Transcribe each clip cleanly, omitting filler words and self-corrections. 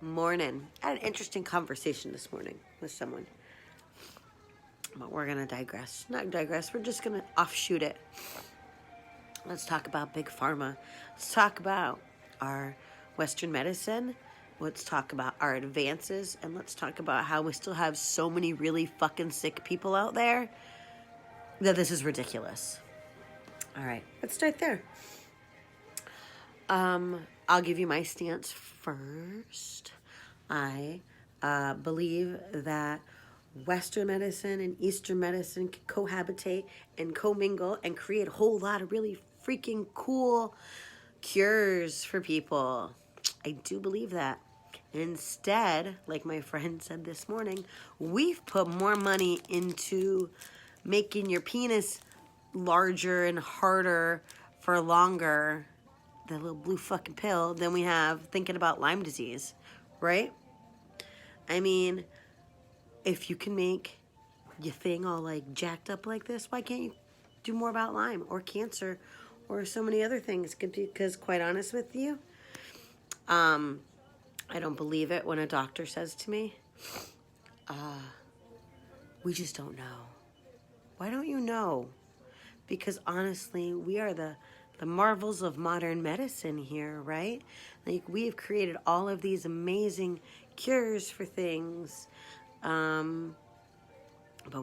Morning. I had an interesting conversation this morning with someone. But we're going to digress. Not digress, we're just going to offshoot it. Let's talk about Big Pharma. Let's talk about our Western medicine. Let's talk about our advances. And let's talk about how we still have so many really fucking sick people out there that this is ridiculous. All right, let's start there. I'll give you my stance first. I believe that Western medicine and Eastern medicine can cohabitate and commingle and create a whole lot of really freaking cool cures for people. I do believe that. Instead, like my friend said this morning, we've put more money into making your penis larger and harder for longer, the little blue fucking pill, than we have thinking about Lyme disease, right? I mean, if you can make your thing all like jacked up like this, why can't you do more about Lyme or cancer or so many other things? Because quite honest with you, I don't believe it when a doctor says to me, we just don't know. Why don't you know? Because honestly, we are the marvels of modern medicine here, right? Like, we've created all of these amazing cures for things, but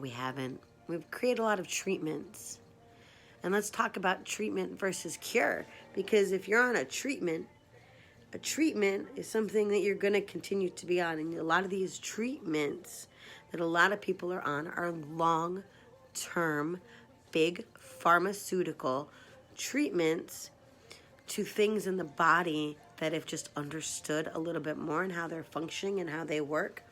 we haven't. We've created a lot of treatments. And let's talk about treatment versus cure, because if you're on a treatment is something that you're going to continue to be on. And a lot of these treatments that a lot of people are on are long-term, big pharmaceutical treatments to things in the body that, if just understood a little bit more and how they're functioning and how they work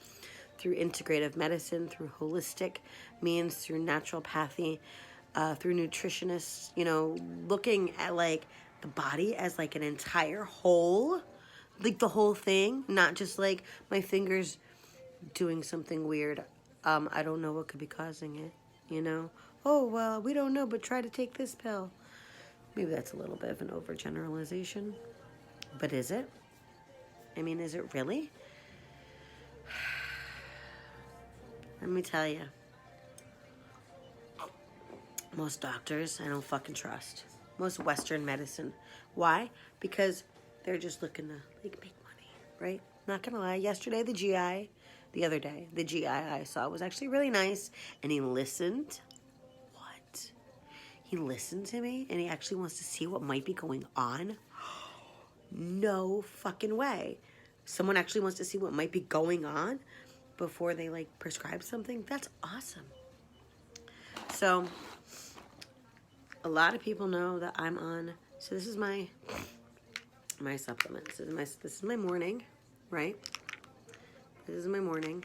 through integrative medicine, through holistic means, through naturopathy, through nutritionists, looking at like the body as like an entire whole, like the whole thing, not just like my fingers doing something weird. I don't know what could be causing it, Oh, well, we don't know, but try to take this pill. Maybe that's a little bit of an overgeneralization. But is it? I mean, is it really? Let me tell you. Most doctors, I don't fucking trust. Most Western medicine. Why? Because they're just looking to, like, make money, right? Not gonna lie, yesterday the other day, the GI I saw was actually really nice, and he listened. What? He listened to me, and he actually wants to see what might be going on? No fucking way. Someone actually wants to see what might be going on before they, like, prescribe something? That's awesome. So, a lot of people know that I'm on, so this is my supplements. This is my morning, right? This is my morning.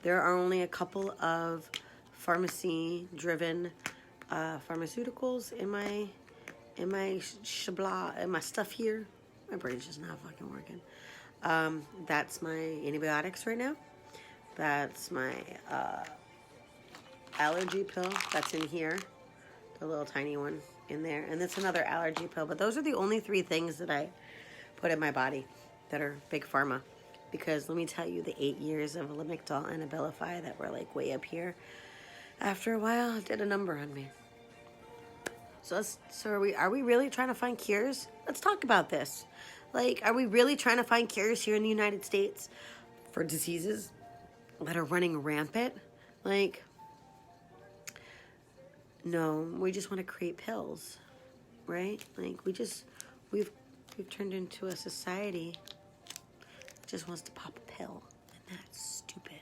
There are only a couple of pharmacy-driven pharmaceuticals in my stuff here. My brain's just not fucking working. That's my antibiotics right now. That's my allergy pill. That's in here. The little tiny one in there. And that's another allergy pill. But those are the only 3 things that I put in my body that are Big Pharma. Because let me tell you, the 8 years of Lamictal and Abilify that were like way up here, after a while, did a number on me. So are we really trying to find cures? Let's talk about this. Like, are we really trying to find cures here in the United States for diseases that are running rampant? Like, no, we just want to create pills, right? Like, we've turned into a society that just wants to pop a pill, and that's stupid.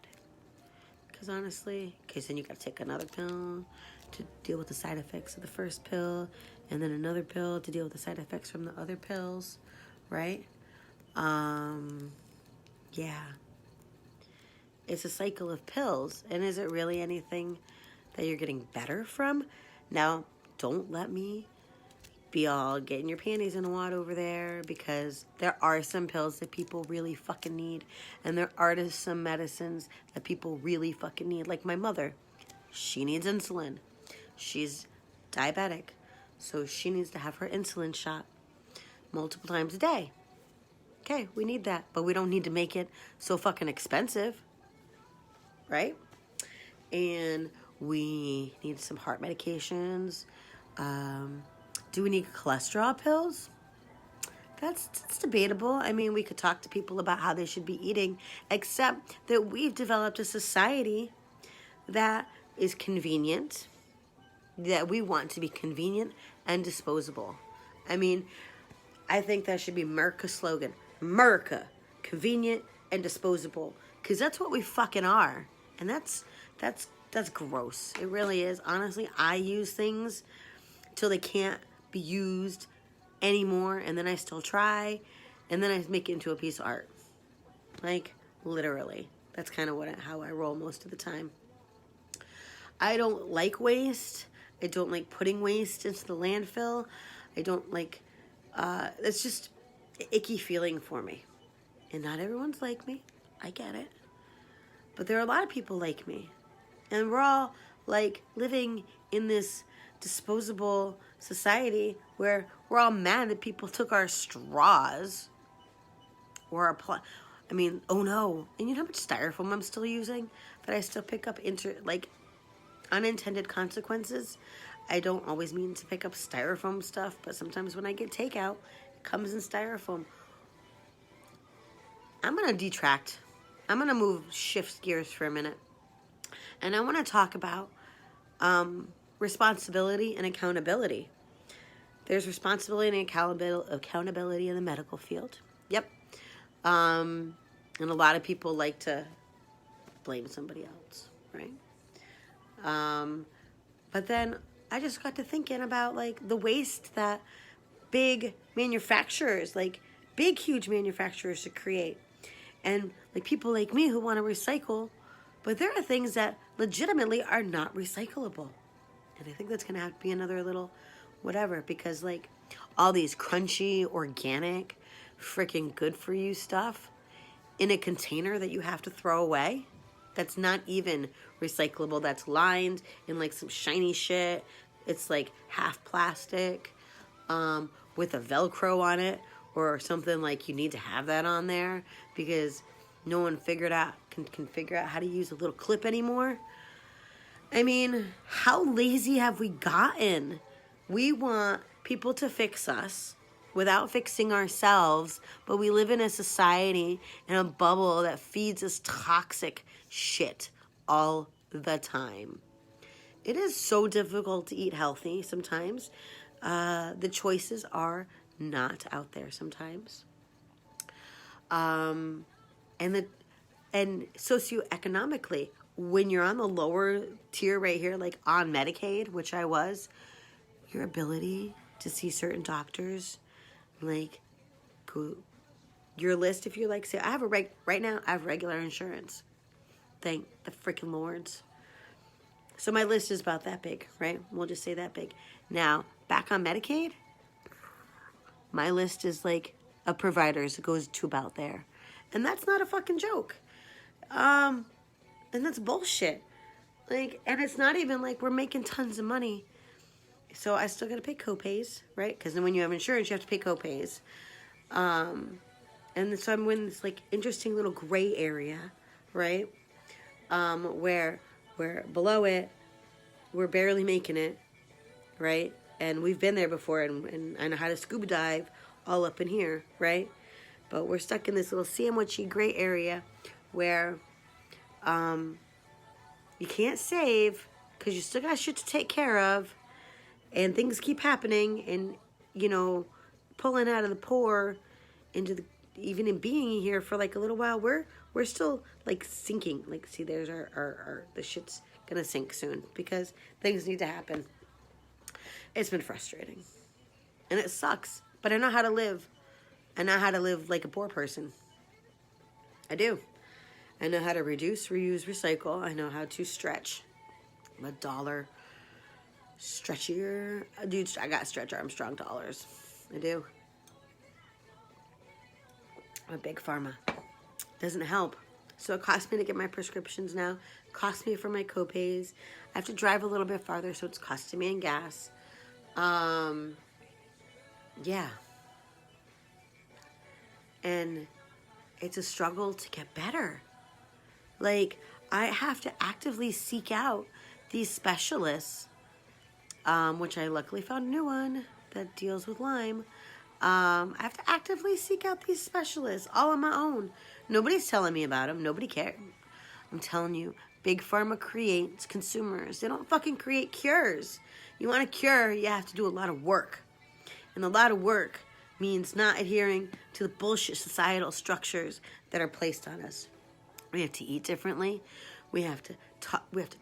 Because honestly, then you got to take another pill to deal with the side effects of the first pill, and then another pill to deal with the side effects from the other pills, right? Yeah. It's a cycle of pills, and is it really anything that you're getting better from? Now, don't let me be all getting your panties in a wad over there, because there are some pills that people really fucking need, and there are some medicines that people really fucking need. Like my mother, she needs insulin. She's diabetic, so she needs to have her insulin shot multiple times a day. Okay, we need that, but we don't need to make it so fucking expensive, right? And we need some heart medications. Do we need cholesterol pills? That's debatable. I mean, we could talk to people about how they should be eating, except that we've developed a society that is convenient, that we want to be convenient and disposable. I mean, I think that should be America's slogan. America, convenient and disposable. Because that's what we fucking are. And that's gross. It really is. Honestly, I use things till they can't be used anymore, and then I still try, and then I make it into a piece of art. Like, literally. That's kind of how I roll most of the time. I don't like waste. I don't like putting waste into the landfill. I don't like, it's just an icky feeling for me. And not everyone's like me. I get it. But there are a lot of people like me. And we're all, like, living in this disposable society where we're all mad that people took our straws or our oh no. And you know how much styrofoam I'm still using that I still pick up unintended consequences? I don't always mean to pick up styrofoam stuff, but sometimes when I get takeout, it comes in styrofoam. I'm going to detract. I'm going to shift gears for a minute. And I want to talk about responsibility and accountability. There's responsibility and accountability in the medical field. Yep. And a lot of people like to blame somebody else, right? But then I just got to thinking about, like, the waste that big manufacturers, like big, huge manufacturers, should create. And, like, people like me who want to recycle, but there are things that legitimately are not recyclable. And I think that's going to have to be another little whatever, because, like, all these crunchy, organic, freaking good for you stuff in a container that you have to throw away, that's not even recyclable, that's lined in, like, some shiny shit. It's, like, half plastic with a Velcro on it or something. Like, you need to have that on there because no one can figure out how to use a little clip anymore. I mean, how lazy have we gotten? We want people to fix us without fixing ourselves, but we live in a society, in a bubble that feeds us toxic shit all the time. It is so difficult to eat healthy sometimes. The choices are not out there sometimes. And socioeconomically, when you're on the lower tier right here, like on Medicaid, which I was, your ability to see certain doctors, like, your list, if you're like, say, right now, I have regular insurance. Thank the freaking Lords. So my list is about that big, right? We'll just say that big. Now, back on Medicaid, my list is like of providers. It goes to about there. And that's not a fucking joke. And that's bullshit. Like, and it's not even like we're making tons of money. So I still got to pay copays, right? Because then when you have insurance, you have to pay copays. And so I'm in this, like, interesting little gray area, right? Where below it, we're barely making it, right? And we've been there before, and I know how to scuba dive all up in here, right? But we're stuck in this little sandwichy gray area where you can't save because you still got shit to take care of, and things keep happening, and, you know, pulling out of the poor into the, even in being here for like a little while, we're still like sinking. Like, see, there's our the shit's gonna sink soon because things need to happen. It's been frustrating and it sucks, but I know how to live. I know how to live like a poor person. I do. I know how to reduce, reuse, recycle. I know how to stretch. I'm a dollar stretchier. Dude, I got Stretch Armstrong dollars. I do. I'm a big pharma. Doesn't help. So it costs me to get my prescriptions now. It costs me for my copays. I have to drive a little bit farther, so it's costing me in gas. Yeah. And it's a struggle to get better. Like, I have to actively seek out these specialists, which I luckily found a new one that deals with Lyme. I have to actively seek out these specialists all on my own. Nobody's telling me about them. Nobody cares. I'm telling you, Big Pharma creates consumers. They don't fucking create cures. You want a cure, you have to do a lot of work. And a lot of work means not adhering to the bullshit societal structures that are placed on us. We have to eat differently. We have to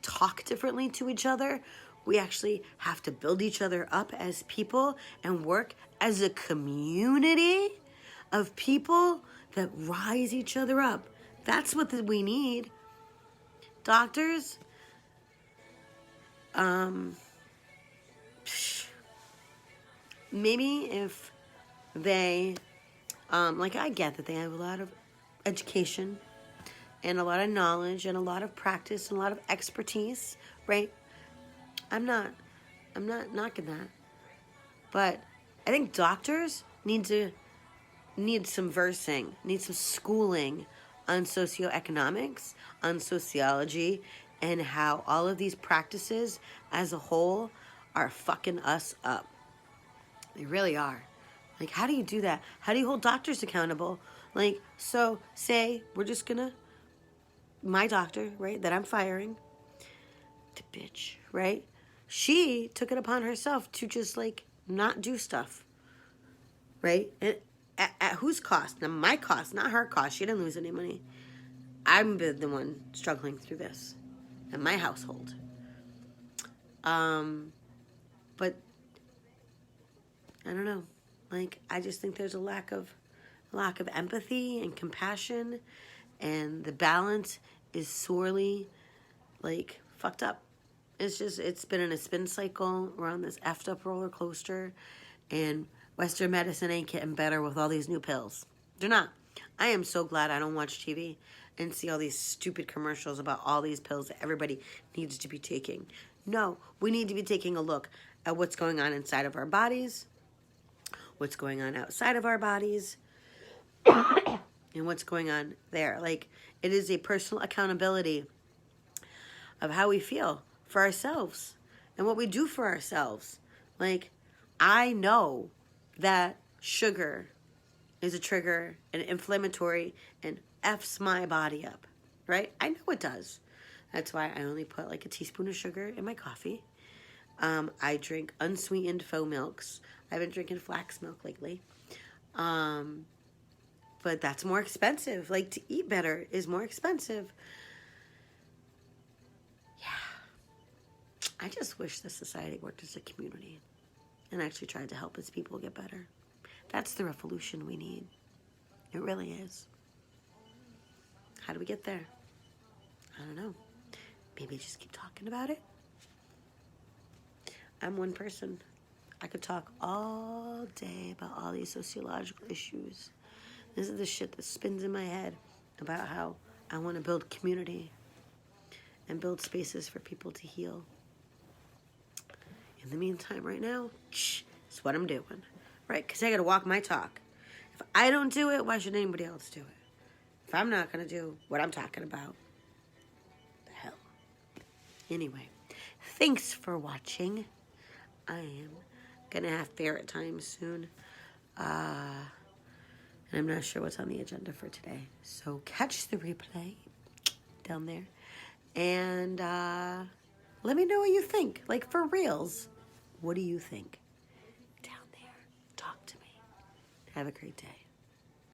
talk differently to each other. We actually have to build each other up as people and work as a community of people that rise each other up. That's what we need. Doctors, maybe if they, like, I get that they have a lot of education and a lot of knowledge and a lot of practice and a lot of expertise, right? I'm not knocking that. But I think doctors need some versing, need some schooling on socioeconomics, on sociology, and how all of these practices as a whole are fucking us up. They really are. Like, how do you do that? How do you hold doctors accountable? Like, so say we're just gonna, my doctor, right, that I'm firing, the bitch, right? She took it upon herself to just, like, not do stuff, right? And at whose cost? Now, my cost, not her cost. She didn't lose any money. I'm the one struggling through this in my household. But I don't know. Like, I just think there's a lack of empathy and compassion, and the balance is sorely, like, fucked up. It's been in a spin cycle. We're on this effed up roller coaster, and Western medicine ain't getting better with all these new pills. They're not. I am so glad I don't watch TV and see all these stupid commercials about all these pills that everybody needs to be taking. No, we need to be taking a look at what's going on inside of our bodies, what's going on outside of our bodies, and what's going on there. Like, it is a personal accountability of how we feel for ourselves and what we do for ourselves. Like, I know that sugar is a trigger and inflammatory and F's my body up, right? I know it does. That's why I only put like a teaspoon of sugar in my coffee. I drink unsweetened faux milks. I've been drinking flax milk lately. But that's more expensive. Like, to eat better is more expensive. Yeah. I just wish the society worked as a community and actually tried to help its people get better. That's the revolution we need. It really is. How do we get there? I don't know. Maybe just keep talking about it. I'm one person. I could talk all day about all these sociological issues. This is the shit that spins in my head about how I want to build community and build spaces for people to heal. In the meantime, right now, it's what I'm doing, right? Because I got to walk my talk. If I don't do it, why should anybody else do it? If I'm not going to do what I'm talking about, the hell. Anyway, thanks for watching. I am going to have ferret time soon. And I'm not sure what's on the agenda for today. So catch the replay down there. And let me know what you think. Like, for reals. What do you think? Down there. Talk to me. Have a great day.